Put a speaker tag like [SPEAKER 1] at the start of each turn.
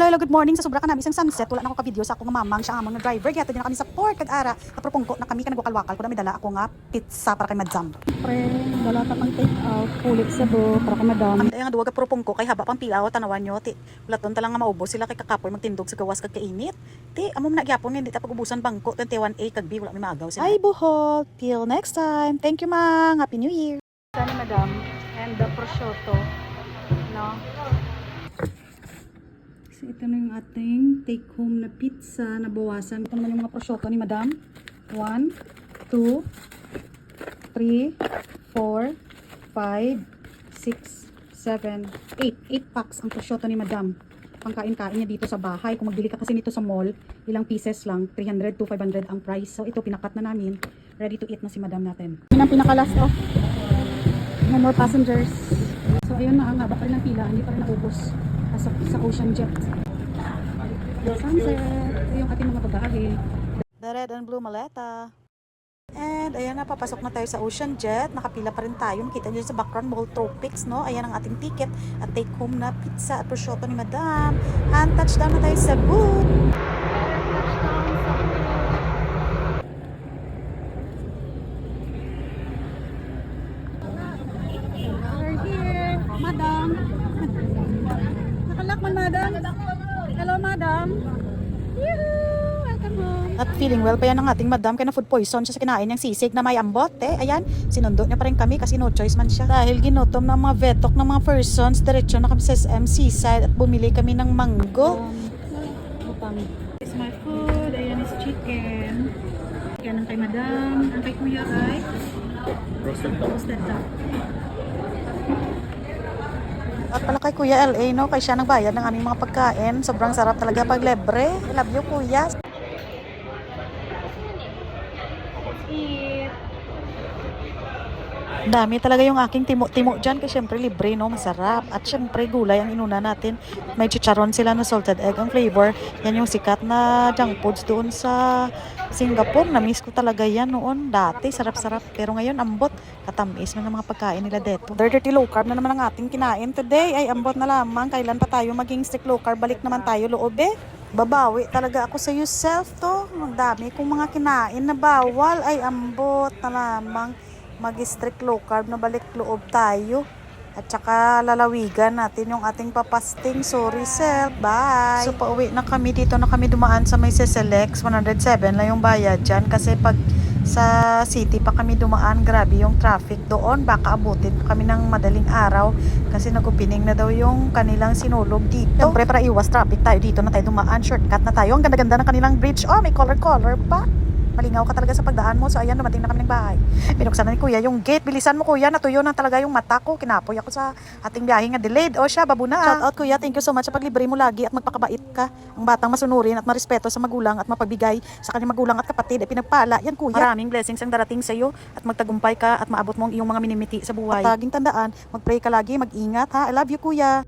[SPEAKER 1] Hello, good morning. Sa sobra ka namin isang sunset, wala na ako ka-video sa akong mamang siya amang driver. Kaya din na kami sa port kag-ara. Kapropong ko na kami ka nagwakalwakal ko na may dala ako nga pizza para kay Madam. Pre, dala ta pang take out, pulit sa do para kay Madam. Kami nga duwa kapropong ko kay haba pang pilaw tanawan nyo ti. Ulaton ta lang nga maubos sila kay kakapoy magtindog sa gawas kag kainit. Ti amo na gyapon nga hindi ta pag-ubusan bangko 21A kag B wala may maagaw sila. Ay buhol. Till next time. Thank you, Mang. Happy New Year. Sana Madam and the prosciutto. No. So, ito na yung ating take home na pizza na bawasan. Ito naman yung mga prosciutto ni Madam. 1, 2, 3, 4, 5, 6, 7, 8. 8 packs ang prosciutto ni Madam. Pangkain-kain niya dito sa bahay. Kung magbili ka kasi nito sa mall, ilang pieces lang, 300 to 500 ang price. So, ito pinakat na namin. Ready to eat na si Madam natin. Yun ang pinaka-last off. No more passengers. So, ayun na ang haba pa rin ng pila. Hindi pa rin naubos. Sa Ocean Jet. Sunset. Ito yung ating mga bagahe. The red and blue maleta. And ayan na, papasok na tayo sa Ocean Jet. Nakapila pa rin tayo. Makita nyo sa background, Mall Tropics, no? Ayan ang ating ticket at take home na pizza at prosciutto ni Madam. And touchdown na tayo sa Cebu. We're here, Madam. Nakalakman, Madam. Hello, Madam. Yoo-hoo! Welcome home. At feeling well pa yan ang ating Madam kaya na food poison siya sa kinain niyang sisig na may ambot. Ayan, sinundo niya pa rin kami kasi no choice man siya. Dahil ginutom ng mga vetok ng mga persons, diretso na kami sa SM Seaside at bumili kami ng mango. This is my food. Ayan is chicken. Yan ang kay Madam. Ang kay Kuya ay roasted duck. At pala kay Kuya LA, no? Kaya siya nagbayad ng aming mga pagkain. Sobrang sarap talaga pag libre. Love you, Kuya. Dami talaga yung aking timo-timo dyan. Kasi syempre libre, no? Masarap. At syempre gulay ang inuna natin. May chicharon sila na salted egg ang flavor. Yan yung sikat na junk foods doon sa Singapore. Na-miss ko talaga yan noon. Dati, sarap-sarap. Pero ngayon, ambot. Katamis na ng mga pagkain nila dito. Dirty low carb na naman ang ating kinain today. Ay, ambot na lamang. Kailan pa tayo maging strict low carb? Balik naman tayo loob eh. Babawi talaga ako sa yourself to. Ang dami kong mga kinain na bawal. Ay, ambot na lamang. Mag-strict low carb na balik loob tayo. At saka lalawigan natin yung ating papasting. Sorry self, bye! So pauwi na kami, dito na kami dumaan sa may Selex. 107 lang yung bayad dyan. Kasi pag sa city pa kami dumaan, grabe yung traffic doon. Baka abutin pa kami ng madaling araw. Kasi nag-opening na daw yung kanilang sinulog dito. Siyempre para iwas traffic tayo, dito na tayo dumaan. Shortcut na tayo. Ang ganda-ganda ng kanilang bridge. Oh, may color-color pa. Malingaw ka talaga sa pagdaan mo. So ayan, dumating na kami ng bahay. Binuksan na ni Kuya yung gate. Bilisan mo, Kuya. Natuyo na talaga yung mata ko. Kinapoy ako sa ating biyahe nga delayed. O siya, babuna. Shout out, Kuya. Thank you so much sa paglibre mo lagi at magpakabait ka. Ang batang masunurin at marespeto sa magulang at mapagbigay sa kanyang magulang at kapatid ay pinagpala. Yan, Kuya. Maraming blessings ang darating sa iyo at magtagumpay ka at maabot mo ang iyong mga minimiti sa buhay. At laging tandaan, mag-pray ka lagi, mag-ingat ha. I love you, Kuya.